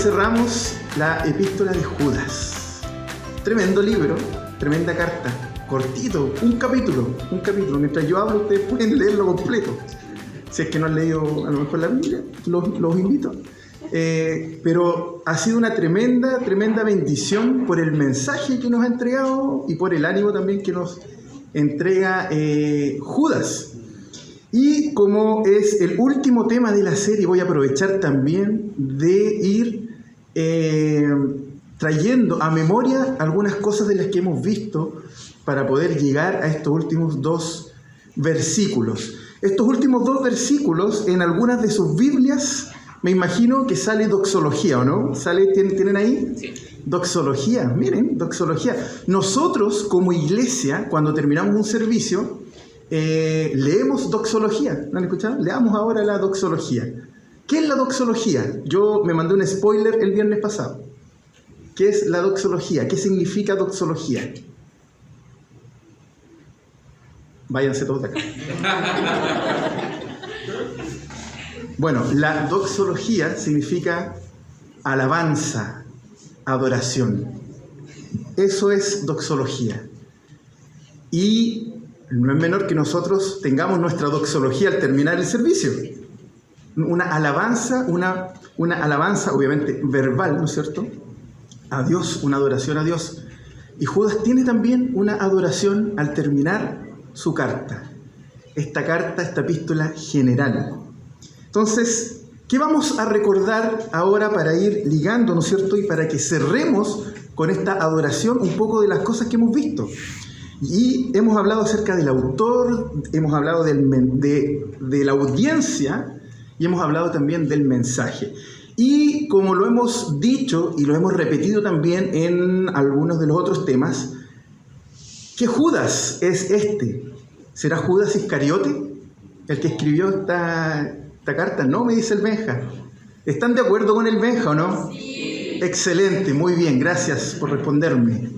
cerramos la epístola de Judas. Tremendo libro, tremenda carta, cortito, un capítulo. Mientras yo hablo, ustedes pueden leerlo completo. Si es que no han leído a lo mejor la Biblia, los invito. Pero ha sido una tremenda bendición por el mensaje que nos ha entregado y por el ánimo también que nos entrega Judas. Y como es el último tema de la serie, voy a aprovechar también de ir trayendo a memoria algunas cosas de las que hemos visto para poder llegar a estos últimos 2 versículos. Estos últimos 2 versículos, en algunas de sus Biblias, me imagino que sale doxología, ¿o no? ¿Tienen ahí? Sí. Doxología, miren, doxología. Nosotros como iglesia, cuando terminamos un servicio, leemos doxología. ¿No han escuchado? Leamos ahora la doxología. ¿Qué es la doxología? Yo me mandé un spoiler el viernes pasado. ¿Qué es la doxología? ¿Qué significa doxología? Váyanse todos de acá. Bueno, la doxología significa alabanza, adoración. Eso es doxología. Y no es menor que nosotros tengamos nuestra doxología al terminar el servicio. Una alabanza, obviamente verbal, ¿no es cierto? A Dios, una adoración a Dios. Y Judas tiene también una adoración al terminar su carta. Esta epístola general. Entonces, ¿qué vamos a recordar ahora para ir ligando, ¿no es cierto? Y para que cerremos con esta adoración un poco de las cosas que hemos visto. Y hemos hablado acerca del autor, hemos hablado de la audiencia y hemos hablado también del mensaje. Y como lo hemos dicho y lo hemos repetido también en algunos de los otros temas, ¿qué Judas es este? ¿Será Judas Iscariote el que escribió esta carta? No, me dice el Benja. ¿Están de acuerdo con el Benja o no? Sí. Excelente, muy bien, gracias por responderme.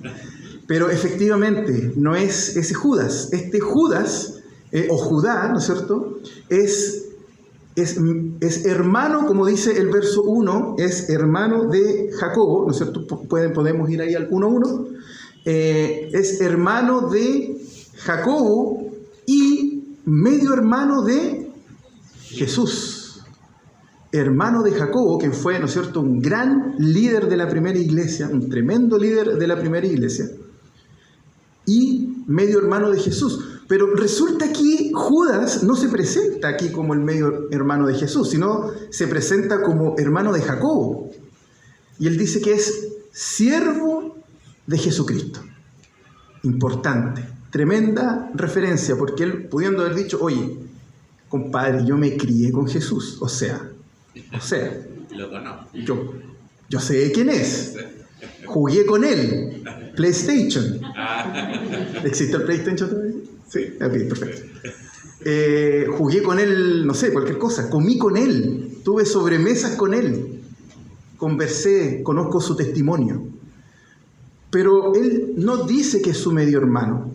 Pero efectivamente no es ese Judas. Este Judas, o Judá, ¿no es cierto?, es hermano, como dice el verso 1, es hermano de Jacobo, ¿no es cierto? Podemos ir ahí al 1:1. Es hermano de Jacobo y medio hermano de Jesús. Hermano de Jacobo, que fue, ¿no es cierto?, un gran líder de la primera iglesia, un tremendo líder de la primera iglesia, y medio hermano de Jesús. Pero resulta que Judas no se presenta aquí como el medio hermano de Jesús, sino se presenta como hermano de Jacobo. Y él dice que es siervo de Jesucristo. Importante, tremenda referencia, porque él pudiendo haber dicho, oye, compadre, yo me crié con Jesús, o sea, Lo conozco. yo sé quién es, jugué con él, PlayStation. ¿Existe el PlayStation todavía? Sí, ok, perfecto. Jugué con él, no sé, cualquier cosa, comí con él, tuve sobremesas con él, conversé, conozco su testimonio. Pero él no dice que es su medio hermano,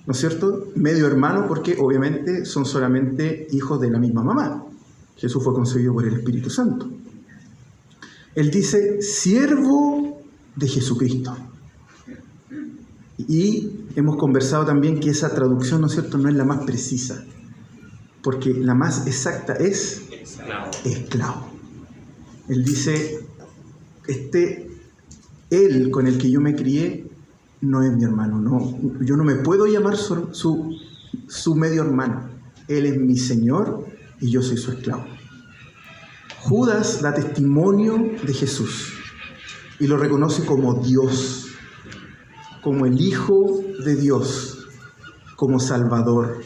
¿no es cierto? Medio hermano porque obviamente son solamente hijos de la misma mamá. Jesús fue concebido por el Espíritu Santo. Él dice, siervo de Jesucristo. Y hemos conversado también que esa traducción, ¿no es cierto?, no es la más precisa, porque la más exacta es esclavo. Él dice, él con el que yo me crié no es mi hermano, no, yo no me puedo llamar su medio hermano. Él es mi Señor y yo soy su esclavo. Judas da testimonio de Jesús y lo reconoce como Dios, como el Hijo de Dios, como Salvador.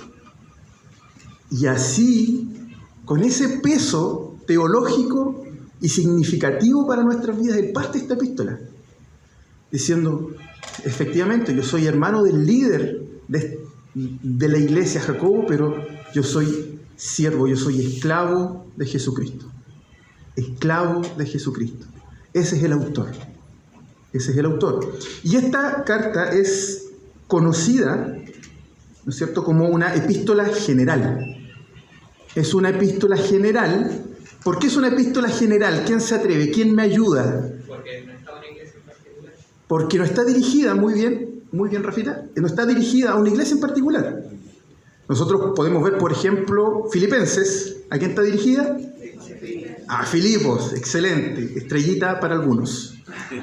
Y así, con ese peso teológico y significativo para nuestras vidas, él parte esta epístola, diciendo, efectivamente, yo soy hermano del líder de la iglesia Jacobo, pero yo soy siervo, yo soy esclavo de Jesucristo. Esclavo de Jesucristo. Ese es el autor. Y esta carta es conocida, ¿no es cierto?, como una epístola general. Es una epístola general ¿Por qué es una epístola general? ¿Quién se atreve? ¿Quién me ayuda? Porque no está una iglesia en particular. Porque no está dirigida, muy bien, Rafita, no está dirigida a una iglesia en particular. Nosotros podemos ver, por ejemplo, Filipenses. ¿A quién está dirigida? A Filipos, excelente. Estrellita para algunos,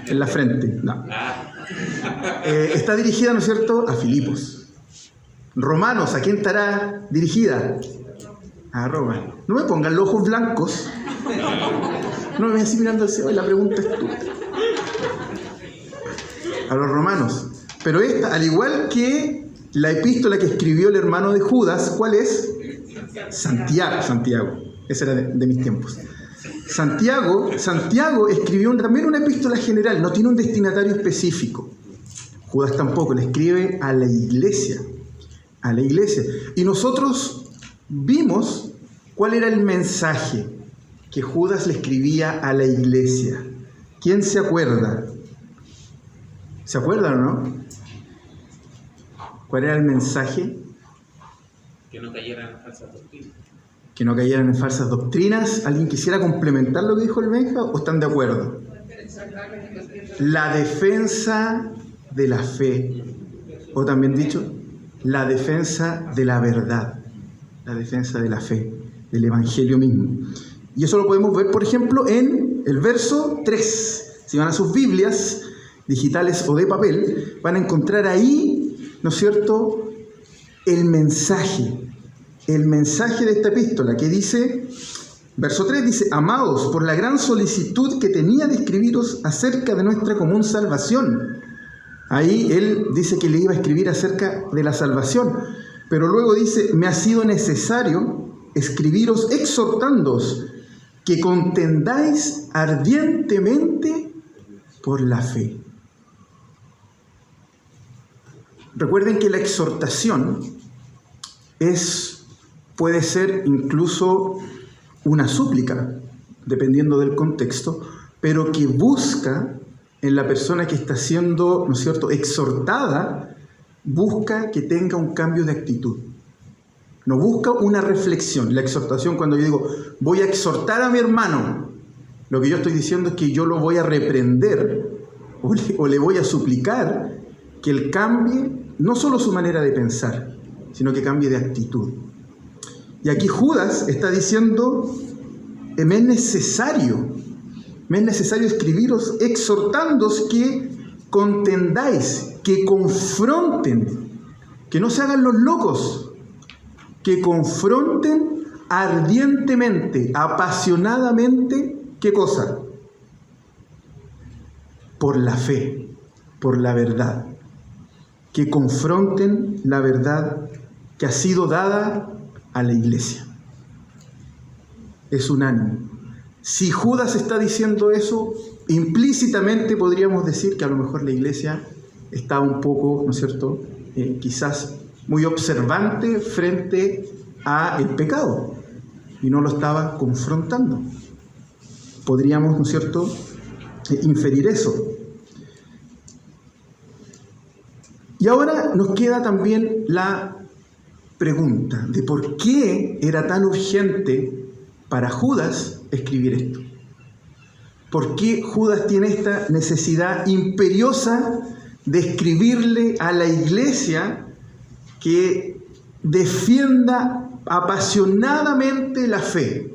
en la frente. No. Está dirigida, ¿no es cierto?, a Filipos. Romanos, ¿a quién estará dirigida? A Roma. No me pongan los ojos blancos. No me vean así mirando al cielo. La pregunta es tú. A los romanos. Pero esta, al igual que la epístola que escribió el hermano de Judas, ¿cuál es? Santiago. Ese era de mis tiempos. Santiago escribió también una epístola general, no tiene un destinatario específico. Judas tampoco, le escribe a la iglesia. A la iglesia. Y nosotros vimos cuál era el mensaje que Judas le escribía a la iglesia. ¿Quién se acuerda? ¿Se acuerdan o no? ¿Cuál era el mensaje? Que no cayeran en falsas doctrinas. Que no cayeran en falsas doctrinas. ¿Alguien quisiera complementar lo que dijo el Benja o están de acuerdo? La defensa de la fe. O también dicho, la defensa de la verdad. La defensa de la fe, del Evangelio mismo. Y eso lo podemos ver, por ejemplo, en el verso 3. Si van a sus Biblias, digitales o de papel, van a encontrar ahí, ¿no es cierto?, el mensaje de esta epístola, que dice, verso 3 dice: amados, por la gran solicitud que tenía de escribiros acerca de nuestra común salvación. Ahí él dice que le iba a escribir acerca de la salvación, pero luego dice: me ha sido necesario escribiros exhortándoos que contendáis ardientemente por la fe. Recuerden que la exhortación puede ser incluso una súplica, dependiendo del contexto, pero que busca en la persona que está siendo, ¿no es cierto?, exhortada, busca que tenga un cambio de actitud. No busca una reflexión. La exhortación, cuando yo digo, voy a exhortar a mi hermano, lo que yo estoy diciendo es que yo lo voy a reprender o le voy a suplicar que él cambie no solo su manera de pensar, sino que cambie de actitud. Y aquí Judas está diciendo, me es necesario escribiros exhortándoos que contendáis, que confronten, que no se hagan los locos, que confronten ardientemente, apasionadamente, ¿qué cosa? Por la fe, por la verdad. Que confronten la verdad que ha sido dada a la iglesia. Es unánime. Si Judas está diciendo eso, implícitamente podríamos decir que a lo mejor la iglesia está un poco, ¿no es cierto?, quizás muy observante frente al pecado y no lo estaba confrontando. Podríamos, ¿no es cierto?, inferir eso. Y ahora nos queda también la pregunta de por qué era tan urgente para Judas escribir esto. ¿Por qué Judas tiene esta necesidad imperiosa de escribirle a la iglesia que defienda apasionadamente la fe?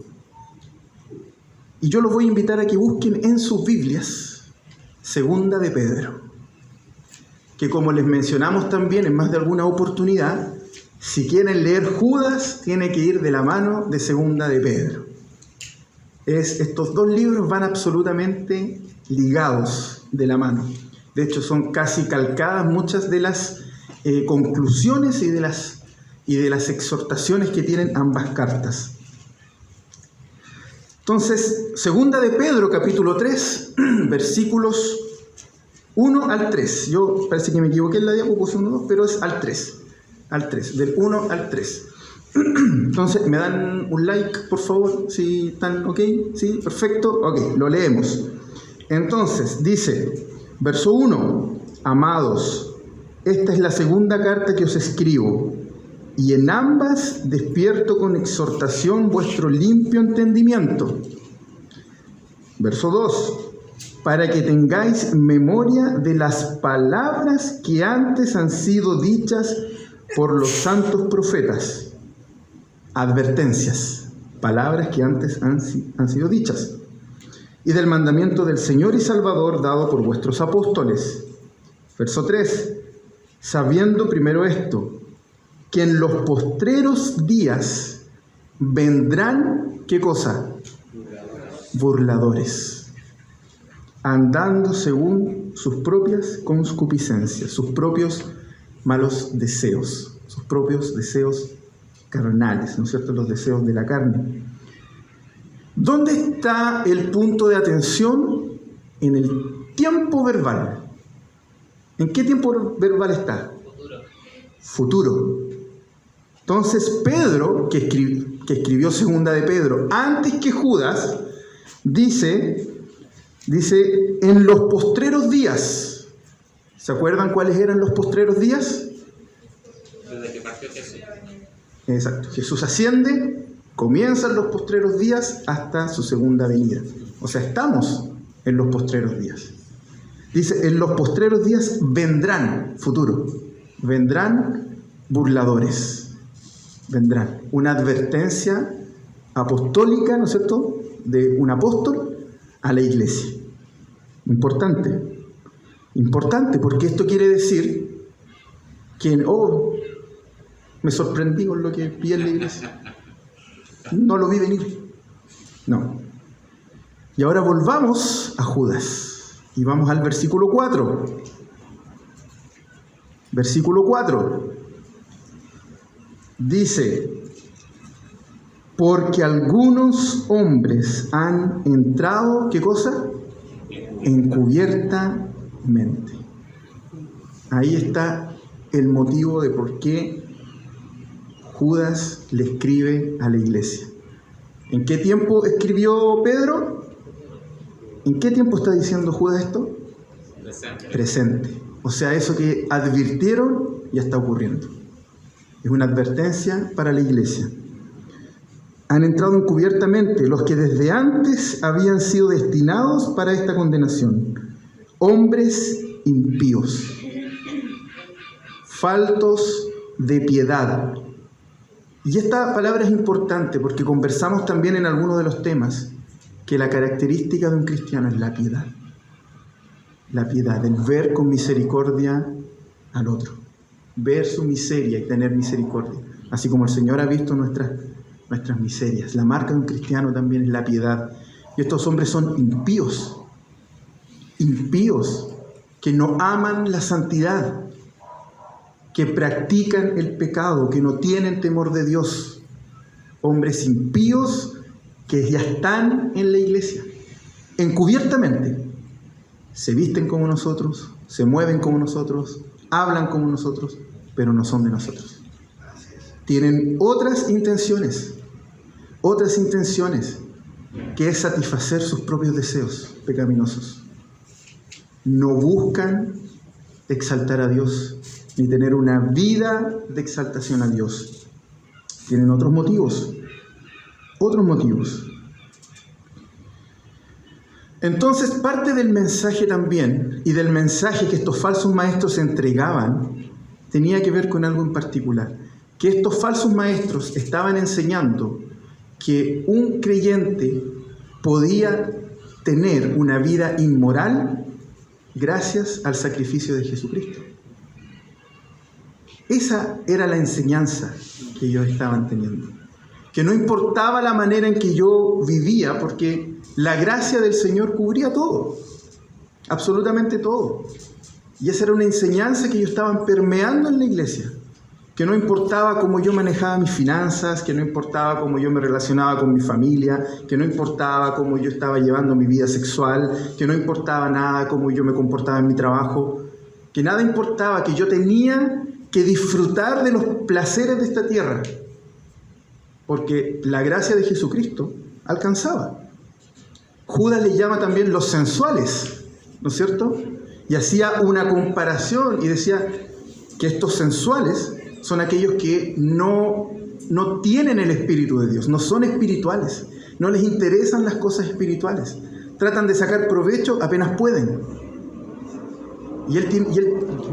Y yo los voy a invitar a que busquen en sus Biblias Segunda de Pedro, que como les mencionamos también en más de alguna oportunidad, si quieren leer Judas, tiene que ir de la mano de Segunda de Pedro. Estos dos libros van absolutamente ligados de la mano. De hecho, son casi calcadas muchas de las conclusiones y de las exhortaciones que tienen ambas cartas. Entonces, Segunda de Pedro, capítulo 3, versículos 1 al 3. Yo parece que me equivoqué en la diapositiva, puse 1, 2, pero es al 3. Al 3, del 1 al 3. Entonces, ¿me dan un like, por favor? ¿Sí están ok? ¿Sí? Perfecto. Ok, lo leemos. Entonces, dice, verso 1, amados, esta es la segunda carta que os escribo, y en ambas despierto con exhortación vuestro limpio entendimiento. Verso 2. Para que tengáis memoria de las palabras que antes han sido dichas por los santos profetas. Advertencias, palabras que antes han sido dichas. Y del mandamiento del Señor y Salvador dado por vuestros apóstoles. Verso 3. Sabiendo primero esto, que en los postreros días vendrán, ¿qué cosa? Burladores, andando según sus propias concupiscencias, sus propios malos deseos, sus propios deseos carnales, ¿no es cierto? Los deseos de la carne. ¿Dónde está el punto de atención? En el tiempo verbal. ¿En qué tiempo verbal está? Futuro. Entonces Pedro, que escribió segunda de Pedro, antes que Judas, dice, en los postreros días. ¿Se acuerdan cuáles eran los postreros días? Desde que partió Jesús. Exacto. Jesús asciende, comienzan los postreros días hasta su segunda venida. O sea, estamos en los postreros días. Dice, en los postreros días vendrán, futuro, vendrán burladores. Vendrán. Una advertencia apostólica, ¿no es cierto?, de un apóstol a la iglesia. Importante. Importante, porque esto quiere decir que, me sorprendí con lo que vi en la iglesia. No lo vi venir. No. Y ahora volvamos a Judas. Y vamos al versículo 4. Versículo 4. Dice, porque algunos hombres han entrado, ¿qué cosa? Encubiertamente. Ahí está el motivo de por qué Judas le escribe a la iglesia. ¿En qué tiempo escribió Pedro? ¿En qué tiempo está diciendo Judas esto? Presente. O sea, eso que advirtieron ya está ocurriendo. Es una advertencia para la iglesia. Han entrado encubiertamente los que desde antes habían sido destinados para esta condenación. Hombres impíos, faltos de piedad. Y esta palabra es importante porque conversamos también en algunos de los temas que la característica de un cristiano es la piedad. La piedad, el ver con misericordia al otro. Ver su miseria y tener misericordia. Así como el Señor ha visto nuestras miserias. La marca de un cristiano también es la piedad. Y estos hombres son impíos. Impíos, que no aman la santidad, que practican el pecado, que no tienen temor de Dios. Hombres impíos que ya están en la iglesia, encubiertamente. Se visten como nosotros, se mueven como nosotros, hablan como nosotros, pero no son de nosotros. Tienen otras intenciones, que es satisfacer sus propios deseos pecaminosos. No buscan exaltar a Dios, ni tener una vida de exaltación a Dios. Tienen otros motivos. Entonces, parte del mensaje también, y del mensaje que estos falsos maestros entregaban, tenía que ver con algo en particular. Que estos falsos maestros estaban enseñando que un creyente podía tener una vida inmoral gracias al sacrificio de Jesucristo. Esa era la enseñanza que ellos estaban teniendo. Que no importaba la manera en que yo vivía, porque la gracia del Señor cubría todo, absolutamente todo. Y esa era una enseñanza que ellos estaban permeando en la iglesia. Que no importaba cómo yo manejaba mis finanzas, que no importaba cómo yo me relacionaba con mi familia, que no importaba cómo yo estaba llevando mi vida sexual, que no importaba nada cómo yo me comportaba en mi trabajo, que nada importaba, que yo tenía que disfrutar de los placeres de esta tierra, porque la gracia de Jesucristo alcanzaba. Judas le llama también los sensuales, ¿no es cierto? Y hacía una comparación y decía que estos sensuales son aquellos que no tienen el Espíritu de Dios, no son espirituales, no les interesan las cosas espirituales, tratan de sacar provecho apenas pueden. Y él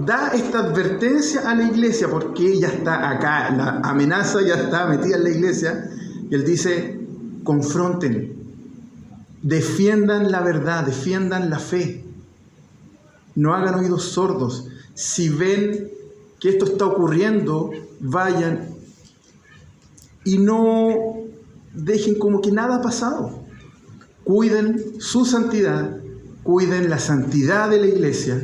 da esta advertencia a la iglesia porque ya está acá, la amenaza ya está metida en la iglesia, y él dice: confronten, defiendan la verdad, defiendan la fe, no hagan oídos sordos. Si ven que esto está ocurriendo, vayan y no dejen como que nada ha pasado. Cuiden su santidad, cuiden la santidad de la iglesia,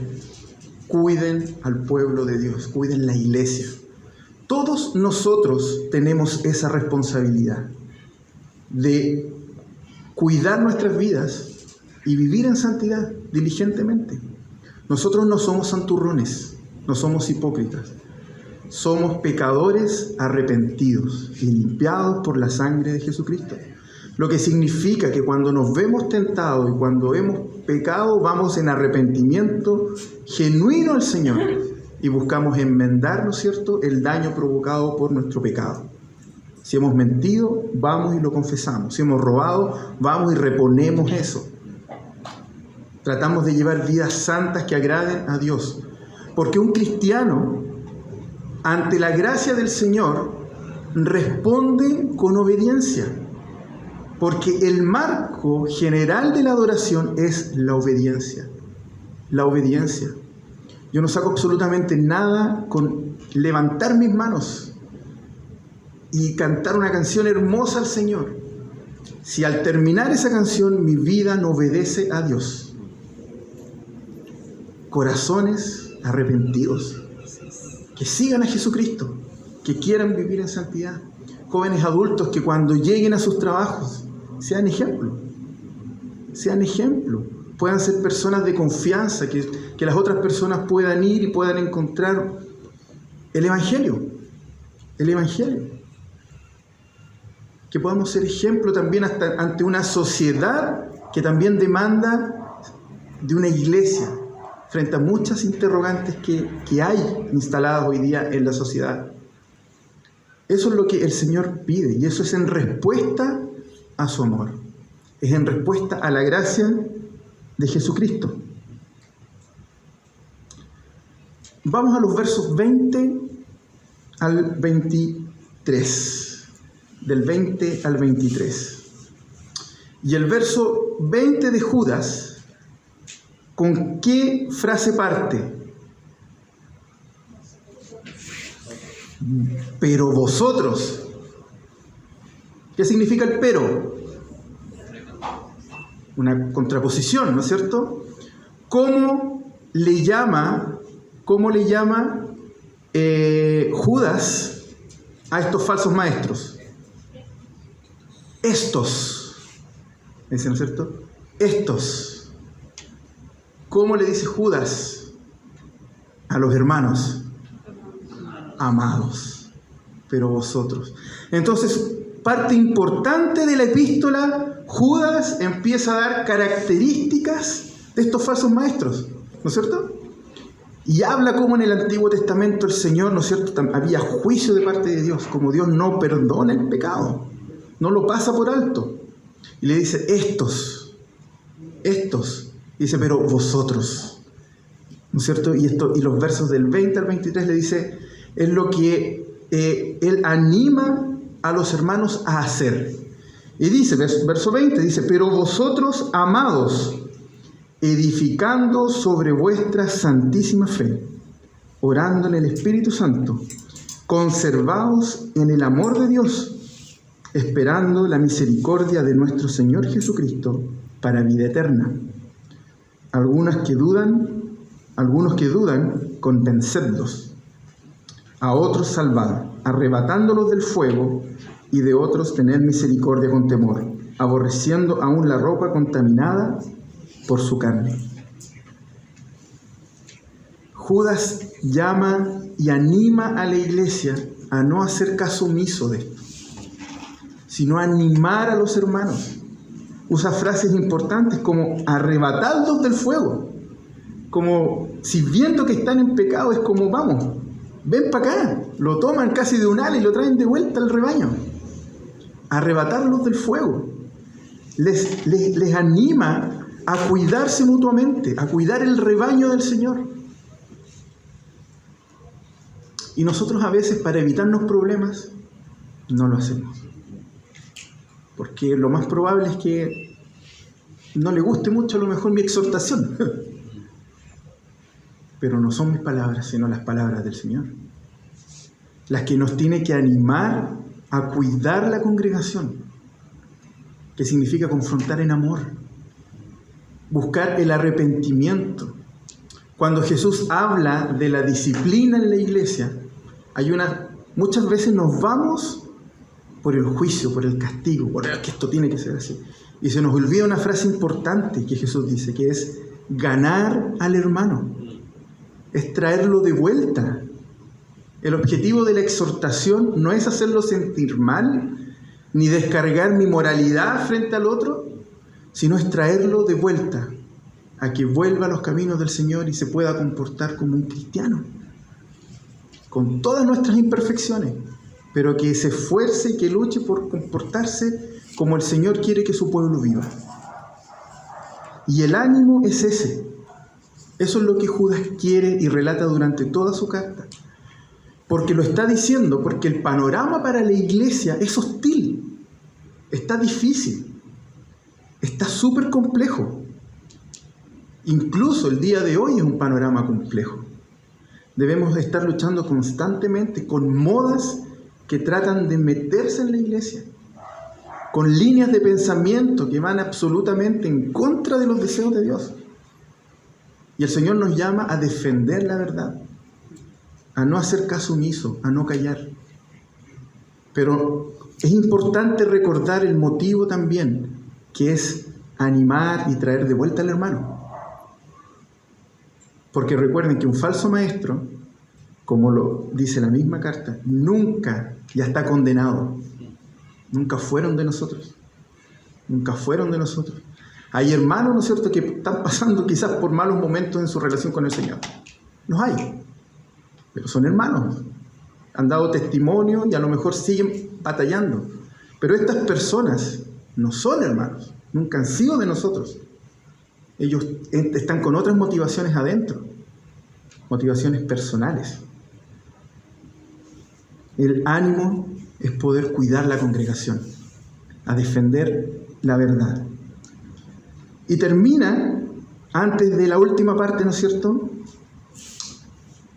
cuiden al pueblo de Dios, cuiden la iglesia. Todos nosotros tenemos esa responsabilidad de cuidar nuestras vidas y vivir en santidad diligentemente. Nosotros no somos santurrones, no somos hipócritas. Somos pecadores arrepentidos y limpiados por la sangre de Jesucristo. Lo que significa que cuando nos vemos tentados y cuando hemos pecado, vamos en arrepentimiento genuino al Señor y buscamos enmendar, ¿no es cierto?, el daño provocado por nuestro pecado. Si hemos mentido, vamos y lo confesamos. Si hemos robado, vamos y reponemos eso. Tratamos de llevar vidas santas que agraden a Dios. Porque un cristiano, ante la gracia del Señor, responde con obediencia. Porque el marco general de la adoración es la obediencia. La obediencia. Yo no saco absolutamente nada con levantar mis manos y cantar una canción hermosa al Señor, si al terminar esa canción mi vida no obedece a Dios. Corazones arrepentidos, que sigan a Jesucristo, que quieran vivir en santidad. Jóvenes adultos que cuando lleguen a sus trabajos sean ejemplo, puedan ser personas de confianza, que las otras personas puedan ir y puedan encontrar el Evangelio, que podamos ser ejemplo también hasta ante una sociedad que también demanda de una iglesia frente a muchas interrogantes que hay instaladas hoy día en la sociedad. Eso es lo que el Señor pide, y eso es en respuesta a su amor, es en respuesta a la gracia de Jesucristo. Vamos a los versos 20 al 23. Del 20 al 23. Y el verso 20 de Judas, ¿con qué frase parte? Pero vosotros. ¿Qué significa el pero? Una contraposición, ¿no es cierto? ¿Cómo le llama Judas a estos falsos maestros? Estos, ¿no es cierto? Estos. ¿Cómo le dice Judas a los hermanos? Amados, pero vosotros. Entonces, parte importante de la epístola, Judas empieza a dar características de estos falsos maestros, ¿no es cierto? Y habla como en el Antiguo Testamento el Señor, ¿no es cierto?, había juicio de parte de Dios, como Dios no perdona el pecado, no lo pasa por alto. Y le dice, estos, dice, pero vosotros, ¿no es cierto? Y los versos del 20 al 23 le dice, es lo que él anima a los hermanos a hacer. Y dice, verso 20, dice, pero vosotros, amados, edificando sobre vuestra santísima fe, orando en el Espíritu Santo, conservaos en el amor de Dios, esperando la misericordia de nuestro Señor Jesucristo para vida eterna. Algunos que dudan, convencedlos. A otros salvad, arrebatándolos del fuego, y de otros tened misericordia con temor, aborreciendo aún la ropa contaminada por su carne. Judas llama y anima a la iglesia a no hacer caso omiso de esto, sino a animar a los hermanos. Usa frases importantes como arrebatadlos del fuego, como si viendo que están en pecado es como, vamos, ven para acá, lo toman casi de un ala y lo traen de vuelta al rebaño, a arrebatarlos del fuego. Les anima a cuidarse mutuamente, a cuidar el rebaño del Señor. Y nosotros a veces, para evitarnos problemas, no lo hacemos. Porque lo más probable es que no le guste mucho a lo mejor mi exhortación. Pero no son mis palabras, sino las palabras del Señor. Las que nos tiene que animar a cuidar la congregación. Que significa confrontar en amor. Buscar el arrepentimiento. Cuando Jesús habla de la disciplina en la iglesia, muchas veces nos vamos por el juicio, por el castigo, por que esto tiene que ser así. Y se nos olvida una frase importante que Jesús dice, que es ganar al hermano, es traerlo de vuelta. El objetivo de la exhortación no es hacerlo sentir mal, ni descargar mi moralidad frente al otro, sino es traerlo de vuelta, a que vuelva a los caminos del Señor y se pueda comportar como un cristiano, con todas nuestras imperfecciones, pero que se esfuerce y que luche por comportarse como el Señor quiere que su pueblo viva. Y el ánimo es ese. Eso es lo que Judas quiere y relata durante toda su carta. Porque lo está diciendo, porque el panorama para la iglesia es hostil, está difícil, está súper complejo. Incluso el día de hoy es un panorama complejo. Debemos estar luchando constantemente con modas que tratan de meterse en la iglesia, con líneas de pensamiento que van absolutamente en contra de los deseos de Dios. Y el Señor nos llama a defender la verdad, a no hacer caso omiso, a no callar. Pero es importante recordar el motivo también, que es animar y traer de vuelta al hermano. Porque recuerden que un falso maestro, como lo dice la misma carta, nunca ya está condenado. Nunca fueron de nosotros. Nunca fueron de nosotros. Hay hermanos, ¿no es cierto?, que están pasando quizás por malos momentos en su relación con el Señor. Los hay. Pero son hermanos. Han dado testimonio y a lo mejor siguen batallando. Pero estas personas no son hermanos. Nunca han sido de nosotros. Ellos están con otras motivaciones adentro, motivaciones personales. El ánimo es poder cuidar la congregación, a defender la verdad. Y termina, antes de la última parte, ¿no es cierto?,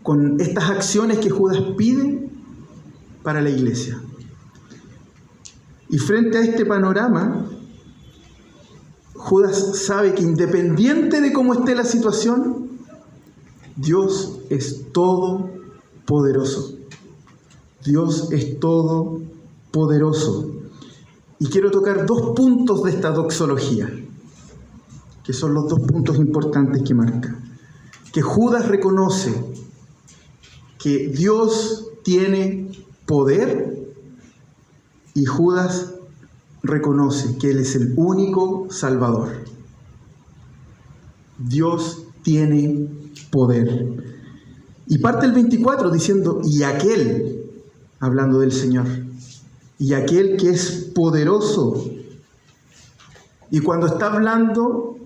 con estas acciones que Judas pide para la iglesia. Y frente a este panorama, Judas sabe que independiente de cómo esté la situación, Dios es todopoderoso. Dios es todopoderoso. Y quiero tocar 2 puntos de esta doxología, que son los 2 puntos importantes que marca. Que Judas reconoce que Dios tiene poder y Judas reconoce que Él es el único Salvador. Dios tiene poder. Y parte el 24 diciendo, y aquel, hablando del Señor, y aquel que es poderoso. Y cuando está hablando,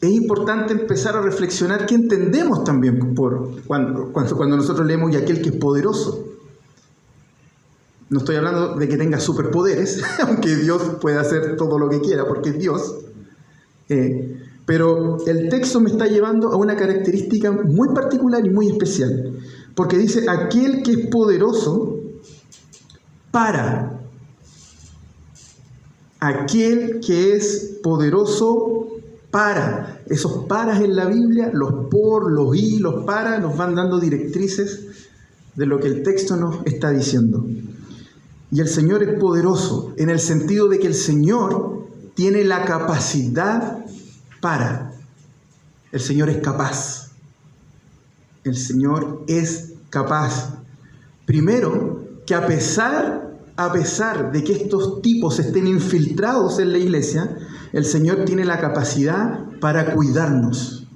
es importante empezar a reflexionar qué entendemos también cuando nosotros leemos y aquel que es poderoso. No estoy hablando de que tenga superpoderes, aunque Dios puede hacer todo lo que quiera, porque es Dios. Pero el texto me está llevando a una característica muy particular y muy especial. Porque dice, aquel que es poderoso para. Aquel que es poderoso para. Esos paras en la Biblia, los por, los y, los para, nos van dando directrices de lo que el texto nos está diciendo. Y el Señor es poderoso en el sentido de que el Señor tiene la capacidad para. El Señor es capaz. El Señor es capaz. Primero, que a pesar de que estos tipos estén infiltrados en la iglesia, el Señor tiene la capacidad para cuidarnos.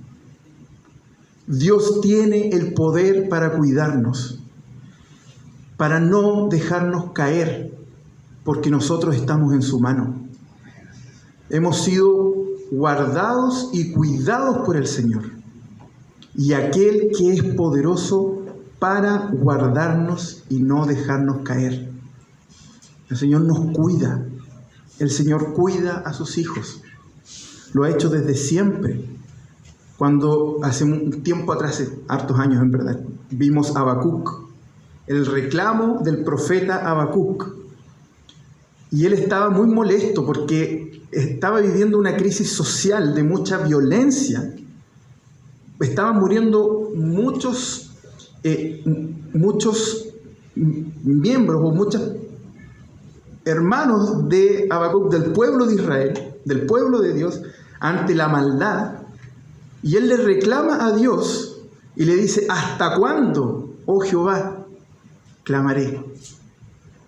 Dios tiene el poder para cuidarnos. para no dejarnos caer, porque nosotros estamos en su mano. Hemos sido guardados y cuidados por el Señor, y aquel que es poderoso para guardarnos y no dejarnos caer. El Señor nos cuida, el Señor cuida a sus hijos. Lo ha hecho desde siempre. Cuando hace un tiempo atrás, hartos años en verdad, vimos a Habacuc, el reclamo del profeta Habacuc. Y él estaba muy molesto porque estaba viviendo una crisis social de mucha violencia. Estaban muriendo muchos miembros o muchos hermanos de Habacuc, del pueblo de Israel, del pueblo de Dios, ante la maldad. Y él le reclama a Dios y le dice: ¿hasta cuándo, oh Jehová, clamaré?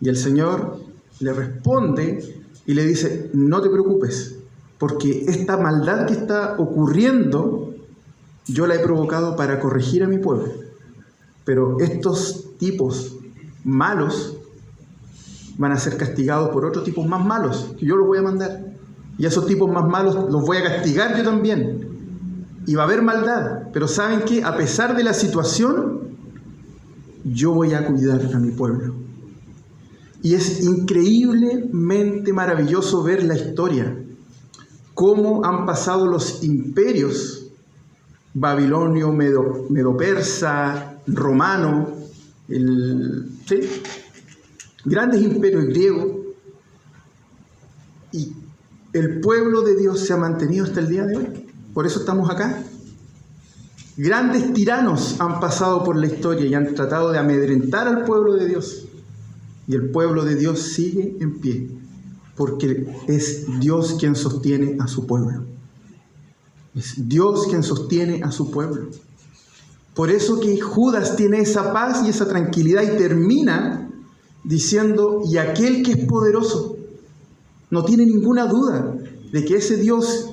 Y el Señor le responde y le dice: no te preocupes, porque esta maldad que está ocurriendo, yo la he provocado para corregir a mi pueblo. Pero estos tipos malos van a ser castigados por otros tipos más malos, que yo los voy a mandar. Y a esos tipos más malos los voy a castigar yo también. Y va a haber maldad. Pero ¿saben qué? A pesar de la situación, yo voy a cuidar a mi pueblo. Y es increíblemente maravilloso ver la historia. Cómo han pasado los imperios, babilonio, medo-persa, romano, ¿sí? Grandes imperios griegos, y el pueblo de Dios se ha mantenido hasta el día de hoy. Por eso estamos acá. Grandes tiranos han pasado por la historia y han tratado de amedrentar al pueblo de Dios. Y el pueblo de Dios sigue en pie, porque es Dios quien sostiene a su pueblo. Es Dios quien sostiene a su pueblo. Por eso que Judas tiene esa paz y esa tranquilidad y termina diciendo: y aquel que es poderoso, no tiene ninguna duda de que ese Dios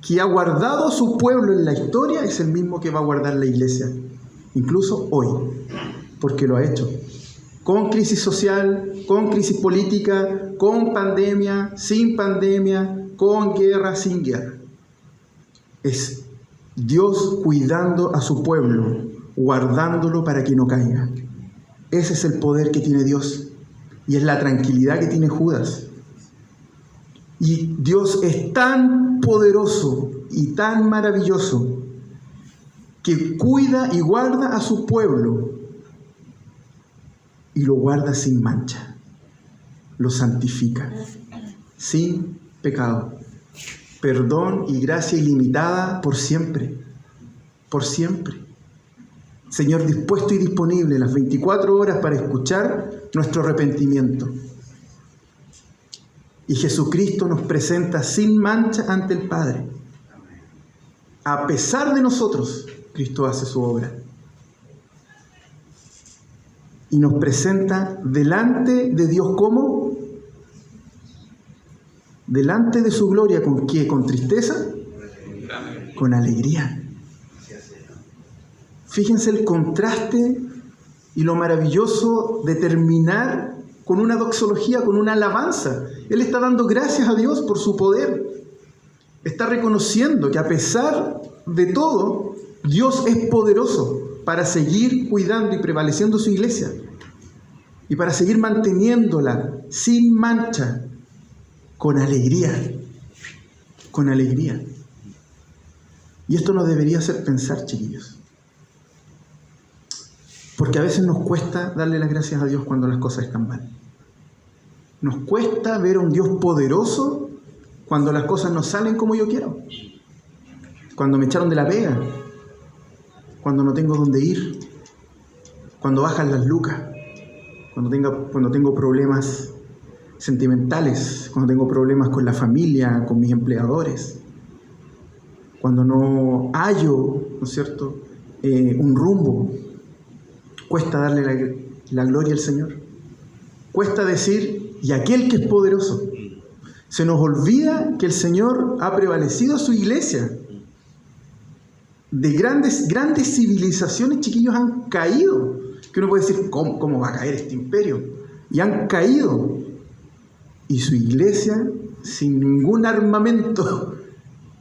que ha guardado a su pueblo en la historia es el mismo que va a guardar la iglesia, incluso hoy, porque lo ha hecho. Con crisis social, con crisis política, con pandemia, sin pandemia, con guerra, sin guerra. Es Dios cuidando a su pueblo, guardándolo para que no caiga. Ese es el poder que tiene Dios y es la tranquilidad que tiene Judas. Y Dios es tan poderoso y tan maravilloso que cuida y guarda a su pueblo y lo guarda sin mancha, lo santifica, sin pecado. Perdón y gracia ilimitada por siempre, por siempre. Señor dispuesto y disponible las 24 horas para escuchar nuestro arrepentimiento. Y Jesucristo nos presenta sin mancha ante el Padre. A pesar de nosotros, Cristo hace su obra. Y nos presenta delante de Dios como, delante de su gloria, ¿con qué? ¿Con tristeza? Con alegría. Fíjense el contraste y lo maravilloso de terminar con una doxología, con una alabanza. Él está dando gracias a Dios por su poder. Está reconociendo que a pesar de todo, Dios es poderoso para seguir cuidando y prevaleciendo su iglesia y para seguir manteniéndola sin mancha, con alegría, con alegría. Y esto nos debería hacer pensar, chiquillos, porque a veces nos cuesta darle las gracias a Dios cuando las cosas están mal. Nos cuesta ver a un Dios poderoso cuando las cosas no salen como yo quiero. Cuando me echaron de la pega, cuando no tengo dónde ir, cuando bajan las lucas, cuando tengo problemas sentimentales, cuando tengo problemas con la familia, con mis empleadores, cuando no hallo, ¿no es cierto?, un rumbo. Cuesta darle la gloria al Señor. Cuesta decir: y aquel que es poderoso. Se nos olvida que el Señor ha prevalecido a su iglesia. De grandes civilizaciones, chiquillos, han caído. Que uno puede decir, ¿cómo va a caer este imperio? Y han caído. Y su iglesia, sin ningún armamento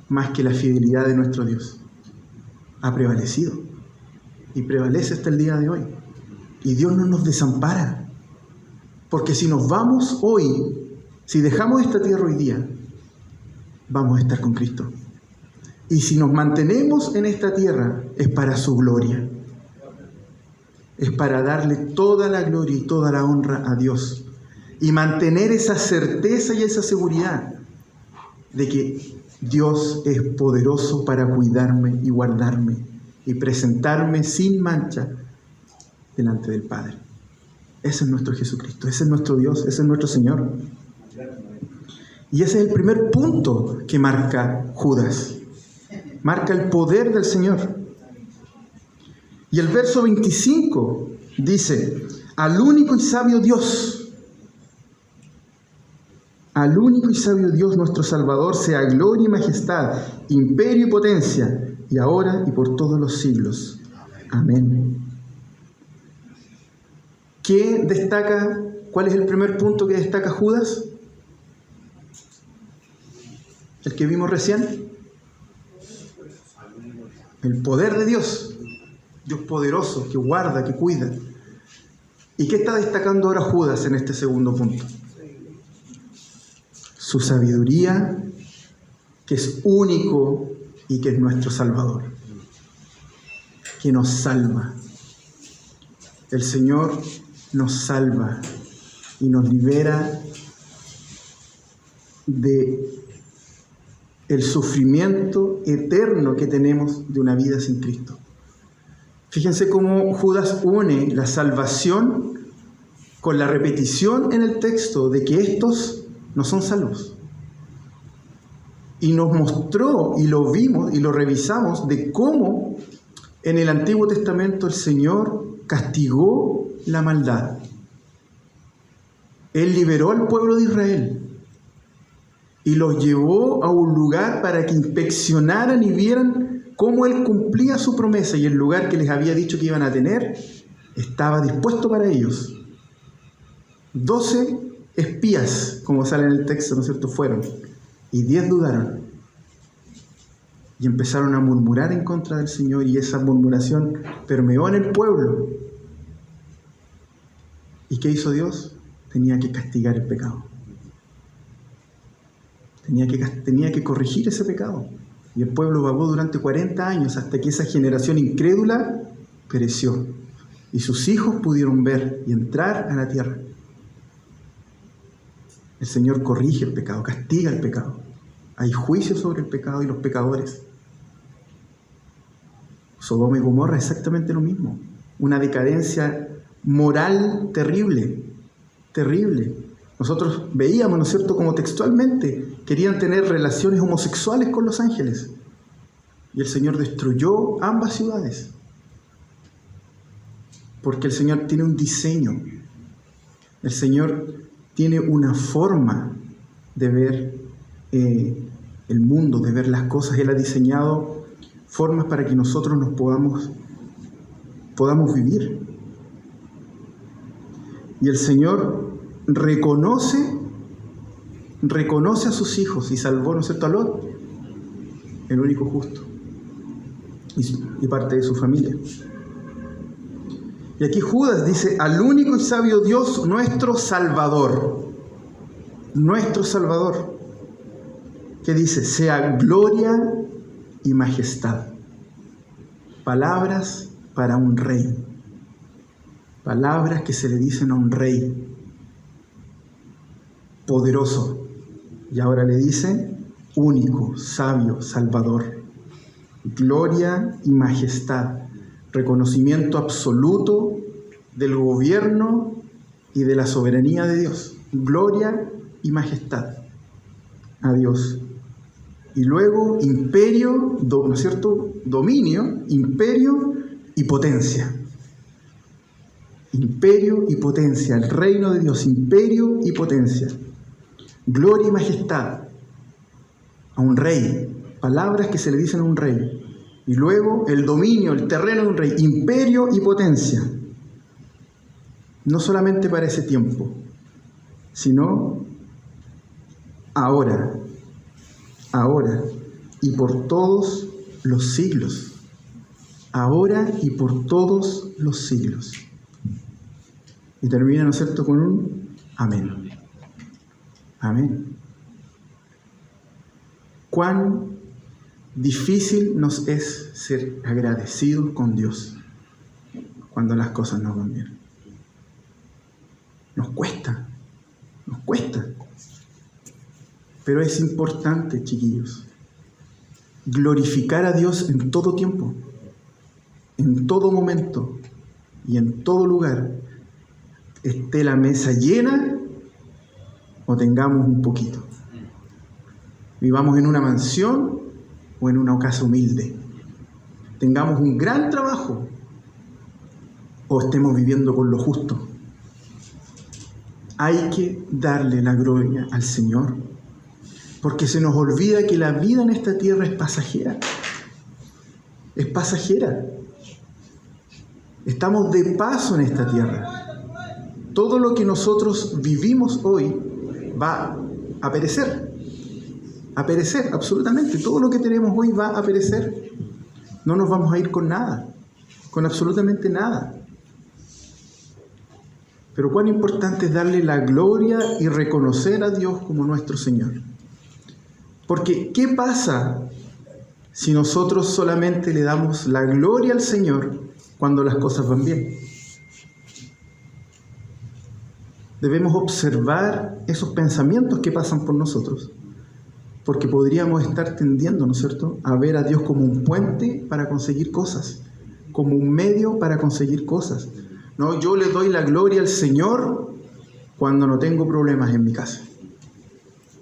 más que la fidelidad de nuestro Dios, ha prevalecido. Y prevalece hasta el día de hoy. Y Dios no nos desampara. Porque si nos vamos hoy, si dejamos esta tierra hoy día, vamos a estar con Cristo. Y si nos mantenemos en esta tierra, es para su gloria. Es para darle toda la gloria y toda la honra a Dios. Y mantener esa certeza y esa seguridad de que Dios es poderoso para cuidarme y guardarme y presentarme sin mancha delante del Padre. Ese es nuestro Jesucristo, ese es nuestro Dios, ese es nuestro Señor. Y ese es el primer punto que marca Judas. Marca el poder del Señor. Y el verso 25 dice, al único y sabio Dios, nuestro Salvador, sea gloria y majestad, imperio y potencia, y ahora y por todos los siglos. Amén. ¿Qué destaca? ¿Cuál es el primer punto que destaca Judas? El que vimos recién. El poder de Dios. Dios poderoso, que guarda, que cuida. ¿Y qué está destacando ahora Judas en este segundo punto? Su sabiduría, que es único y que es nuestro Salvador, que nos salva. El Señor nos salva y nos libera de el sufrimiento eterno que tenemos de una vida sin Cristo. Fíjense cómo Judas une la salvación con la repetición en el texto de que estos no son salvos. Y nos mostró, y lo vimos, y lo revisamos, de cómo en el Antiguo Testamento el Señor castigó la maldad. Él liberó al pueblo de Israel y los llevó a un lugar para que inspeccionaran y vieran cómo Él cumplía su promesa, y el lugar que les había dicho que iban a tener estaba dispuesto para ellos. 12 espías, como sale en el texto, ¿no es cierto?, fueron, y 10 dudaron. Y empezaron a murmurar en contra del Señor, y esa murmuración permeó en el pueblo. ¿Y qué hizo Dios? Tenía que castigar el pecado. Tenía que corregir ese pecado. Y el pueblo vagó durante 40 años hasta que esa generación incrédula pereció. Y sus hijos pudieron ver y entrar a la tierra. El Señor corrige el pecado, castiga el pecado. Hay juicio sobre el pecado y los pecadores. Sodoma y Gomorra es exactamente lo mismo. Una decadencia moral terrible, terrible. Nosotros veíamos, ¿no es cierto?, como textualmente querían tener relaciones homosexuales con los ángeles. Y el Señor destruyó ambas ciudades. Porque el Señor tiene un diseño. El Señor tiene una forma de ver el mundo, de ver las cosas. Él ha diseñado formas para que nosotros nos podamos vivir. Y el Señor reconoce a sus hijos y salvó, ¿no es cierto?, a Lot, el único justo, y parte de su familia. Y aquí Judas dice, al único y sabio Dios, nuestro Salvador, que dice, sea gloria y majestad. Palabras para un rey, palabras que se le dicen a un rey poderoso. Y ahora le dice, único, sabio, Salvador. Gloria y majestad. Reconocimiento absoluto del gobierno y de la soberanía de Dios. Gloria y majestad a Dios. Y luego imperio, ¿no es cierto?, dominio, imperio y potencia. Imperio y potencia, el reino de Dios, imperio y potencia. Gloria y majestad a un rey, palabras que se le dicen a un rey. Y luego el dominio, el terreno de un rey, imperio y potencia. no solamente para ese tiempo, sino ahora y por todos los siglos. Ahora y por todos los siglos. Y termina, ¿no es cierto?, con un amén. Amén. Cuán difícil nos es ser agradecidos con Dios cuando las cosas no van bien. Nos cuesta. Pero es importante, chiquillos, glorificar a Dios en todo tiempo, en todo momento y en todo lugar, esté la mesa llena o tengamos un poquito. Vivamos en una mansión o en una casa humilde. Tengamos un gran trabajo o estemos viviendo con lo justo. Hay que darle la gloria al Señor, porque se nos olvida que la vida en esta tierra es pasajera. Es pasajera. Estamos de paso en esta tierra. Todo lo que nosotros vivimos hoy va a perecer. A perecer, absolutamente. Todo lo que tenemos hoy va a perecer. No nos vamos a ir con nada, con absolutamente nada. Pero cuán importante es darle la gloria y reconocer a Dios como nuestro Señor. Porque, ¿qué pasa si nosotros solamente le damos la gloria al Señor cuando las cosas van bien? Debemos observar esos pensamientos que pasan por nosotros, porque podríamos estar tendiendo, ¿no es cierto?, a ver a Dios como un puente para conseguir cosas, como un medio para conseguir cosas. No, yo le doy la gloria al Señor cuando no tengo problemas en mi casa.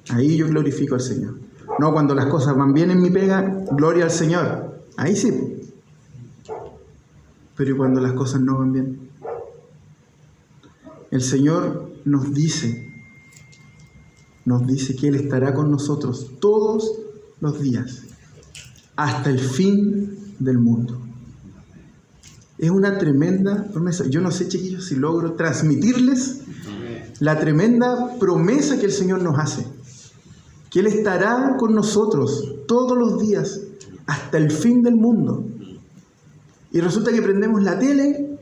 Ahí yo glorifico al Señor. No, cuando las cosas van bien en mi pega, gloria al Señor. Ahí sí. Pero ¿y cuando las cosas no van bien? El Señor nos dice que Él estará con nosotros todos los días, hasta el fin del mundo. Es una tremenda promesa. Yo no sé, chiquillos, si logro transmitirles la tremenda promesa que el Señor nos hace. Que Él estará con nosotros todos los días hasta el fin del mundo. Y resulta que prendemos la tele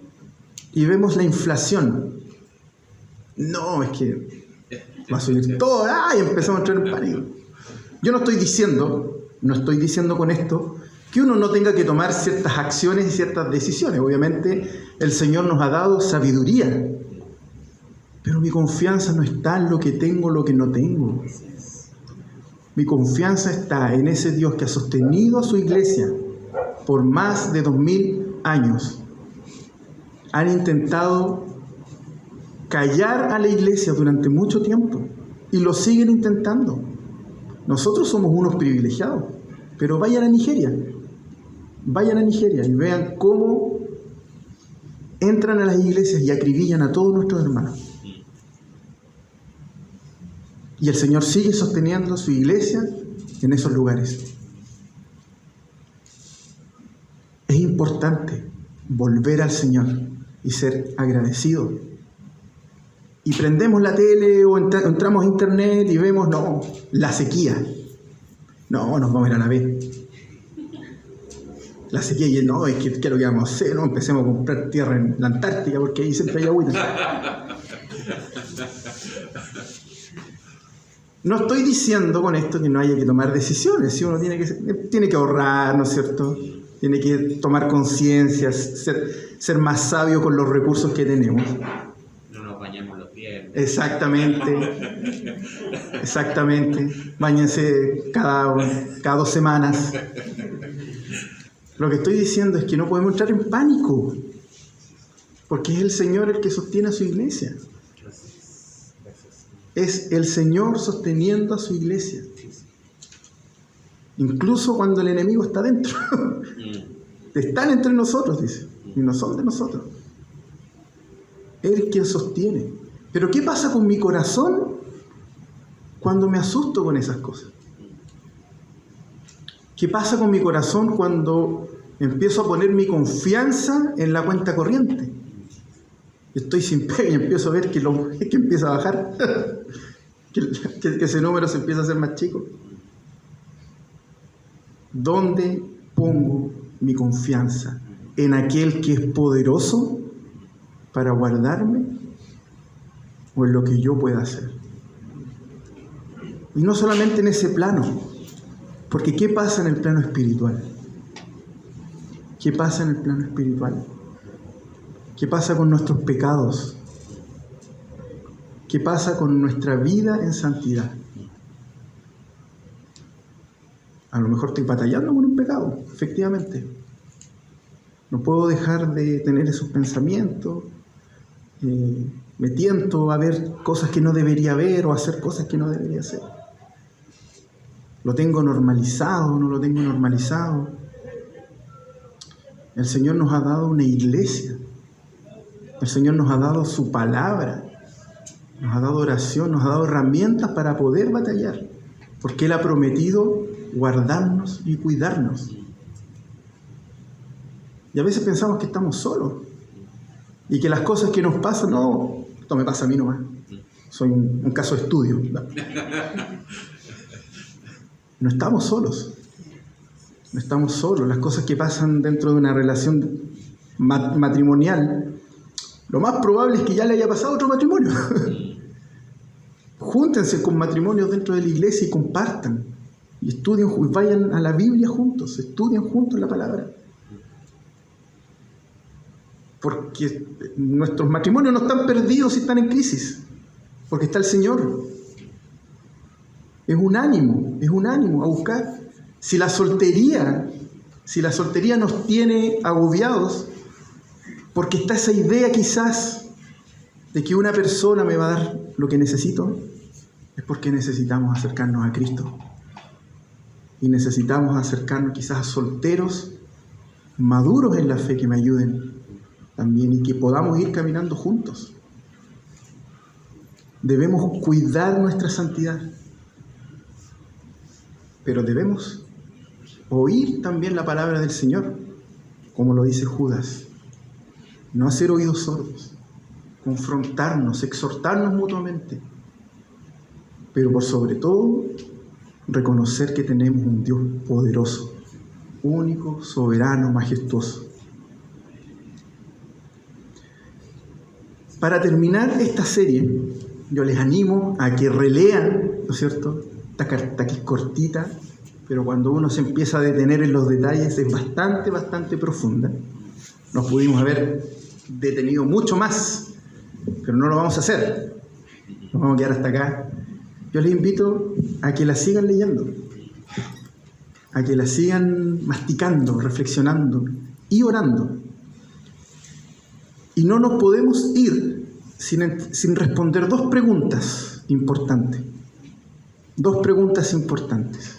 y vemos la inflación. No, es que va a subir todo. ¡Ay! Empezamos a entrar en pánico. Yo no estoy diciendo con esto que uno no tenga que tomar ciertas acciones y ciertas decisiones. Obviamente el Señor nos ha dado sabiduría, pero mi confianza no está en lo que tengo, lo que no tengo. Mi confianza está en ese Dios que ha sostenido a su iglesia por más de 2000 años. Han intentado callar a la iglesia durante mucho tiempo y lo siguen intentando. Nosotros somos unos privilegiados, pero vayan a Nigeria y vean cómo entran a las iglesias y acribillan a todos nuestros hermanos. Y el Señor sigue sosteniendo su iglesia en esos lugares. Es importante volver al Señor y ser agradecido. Y prendemos la tele o entramos a internet y vemos, no, la sequía. No, nos vamos a ir a la vez. La sequía, y no, es que ¿qué es lo que vamos a hacer? No, empecemos a comprar tierra en la Antártica porque ahí siempre hay agüita. No estoy diciendo con esto que no haya que tomar decisiones. Si uno tiene que ahorrar, ¿no es cierto? Tiene que tomar conciencia, ser más sabio con los recursos que tenemos. No nos bañemos los pies. Exactamente. Báñense cada 2 semanas. Lo que estoy diciendo es que no podemos entrar en pánico, porque es el Señor el que sostiene a su iglesia. Es el Señor sosteniendo a su iglesia. Incluso cuando el enemigo está dentro. Están entre nosotros, dice, y no son de nosotros. Él es quien sostiene. Pero ¿qué pasa con mi corazón cuando me asusto con esas cosas? ¿Qué pasa con mi corazón cuando empiezo a poner mi confianza en la cuenta corriente? Estoy sin pega y empiezo a ver que empieza a bajar, que ese número se empieza a hacer más chico. ¿Dónde pongo mi confianza? ¿En aquel que es poderoso para guardarme o en lo que yo pueda hacer? Y no solamente en ese plano, porque ¿qué pasa en el plano espiritual? ¿Qué pasa en el plano espiritual? ¿Qué pasa con nuestros pecados? ¿Qué pasa con nuestra vida en santidad? A lo mejor estoy batallando con un pecado, efectivamente. No puedo dejar de tener esos pensamientos. Me tiento a ver cosas que no debería ver o a hacer cosas que no debería hacer. ¿Lo tengo normalizado? ¿No lo tengo normalizado? El Señor nos ha dado una iglesia. El Señor nos ha dado su palabra. Nos ha dado oración, nos ha dado herramientas para poder batallar. Porque Él ha prometido guardarnos y cuidarnos. Y a veces pensamos que estamos solos. Y que las cosas que nos pasan, no, esto me pasa a mí nomás. Soy un caso de estudio. No estamos solos. No estamos solos. Las cosas que pasan dentro de una relación matrimonial, lo más probable es que ya le haya pasado otro matrimonio. Júntense con matrimonios dentro de la iglesia y compartan. Y estudien, vayan a la Biblia juntos, estudien juntos la palabra. Porque nuestros matrimonios no están perdidos si están en crisis. Porque está el Señor. Es un ánimo a buscar. Si la soltería nos tiene agobiados, porque está esa idea quizás de que una persona me va a dar lo que necesito, es porque necesitamos acercarnos a Cristo. Y necesitamos acercarnos quizás a solteros maduros en la fe que me ayuden también y que podamos ir caminando juntos. Debemos cuidar nuestra santidad, pero debemos oír también la palabra del Señor, como lo dice Judas. No hacer oídos sordos, confrontarnos, exhortarnos mutuamente, pero por sobre todo reconocer que tenemos un Dios poderoso, único, soberano, majestuoso. Para terminar esta serie, yo les animo a que relean, ¿no es cierto?, esta carta que es cortita, pero cuando uno se empieza a detener en los detalles es bastante profunda. Nos pudimos haber detenido mucho más, pero no lo vamos a hacer. Nos vamos a quedar hasta acá. Yo les invito a que la sigan leyendo, a que la sigan masticando, reflexionando y orando. Y no nos podemos ir sin responder dos preguntas importantes. Dos preguntas importantes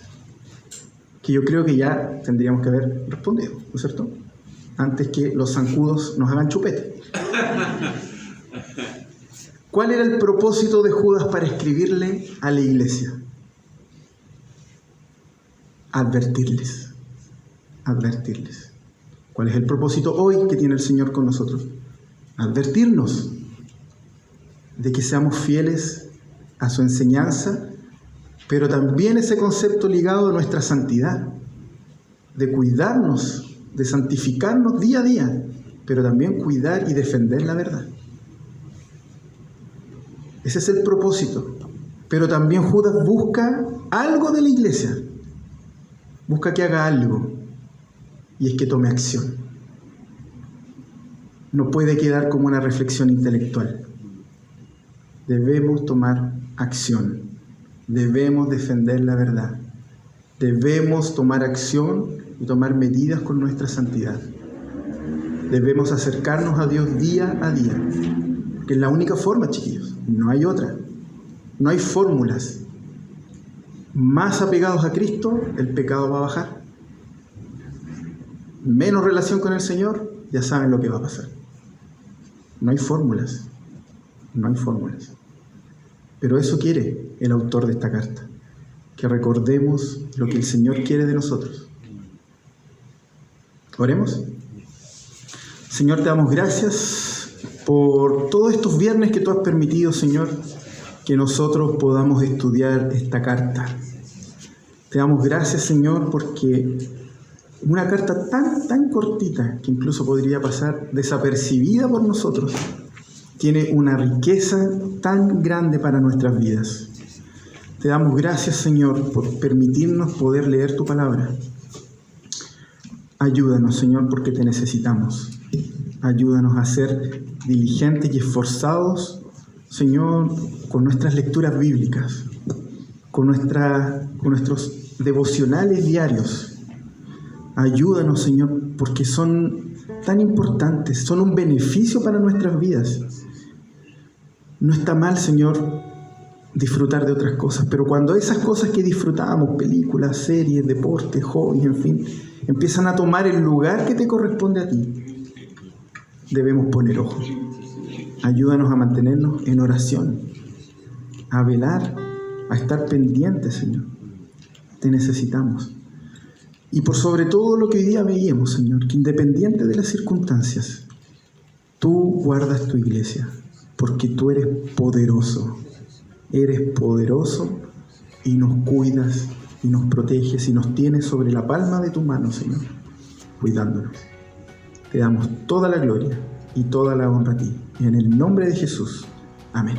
que yo creo que ya tendríamos que haber respondido, ¿no es cierto? Antes que los zancudos nos hagan chupete. ¿Cuál era el propósito de Judas para escribirle a la iglesia? Advertirles. ¿Cuál es el propósito hoy que tiene el Señor con nosotros? Advertirnos de que seamos fieles a su enseñanza, pero también ese concepto ligado a nuestra santidad, de cuidarnos, de santificarnos día a día, pero también cuidar y defender la verdad. Ese es el propósito. Pero también Judas busca algo de la iglesia. Busca que haga algo. Y es que tome acción. No puede quedar como una reflexión intelectual. Debemos tomar acción. Debemos defender la verdad. Debemos tomar acción y tomar medidas con nuestra santidad. Debemos acercarnos a Dios día a día. Que es la única forma, chiquillos. No hay otra. No hay fórmulas. Más apegados a Cristo, el pecado va a bajar. Menos relación con el Señor, ya saben lo que va a pasar. No hay fórmulas. No hay fórmulas. Pero eso quiere el autor de esta carta. Que recordemos lo que el Señor quiere de nosotros. Oremos. Señor, te damos gracias por todos estos viernes que tú has permitido, Señor, que nosotros podamos estudiar esta carta. Te damos gracias, Señor, porque una carta tan cortita, que incluso podría pasar desapercibida por nosotros, tiene una riqueza tan grande para nuestras vidas. Te damos gracias, Señor, por permitirnos poder leer tu palabra. Ayúdanos, Señor, porque te necesitamos. Ayúdanos a ser diligentes y esforzados, Señor, con nuestras lecturas bíblicas, con nuestros devocionales diarios. Ayúdanos, Señor, porque son tan importantes, son un beneficio para nuestras vidas. No está mal, Señor, disfrutar de otras cosas, pero cuando esas cosas que disfrutamos, películas, series, deportes, hobbies, en fin, empiezan a tomar el lugar que te corresponde a ti, debemos poner ojo. Ayúdanos a mantenernos en oración, a velar, a estar pendientes, Señor. Te necesitamos. Y por sobre todo lo que hoy día veíamos, Señor, que independiente de las circunstancias, tú guardas tu iglesia, porque tú eres poderoso y nos cuidas y nos proteges y nos tienes sobre la palma de tu mano, Señor, cuidándonos. Te damos toda la gloria y toda la honra a ti. En el nombre de Jesús. Amén.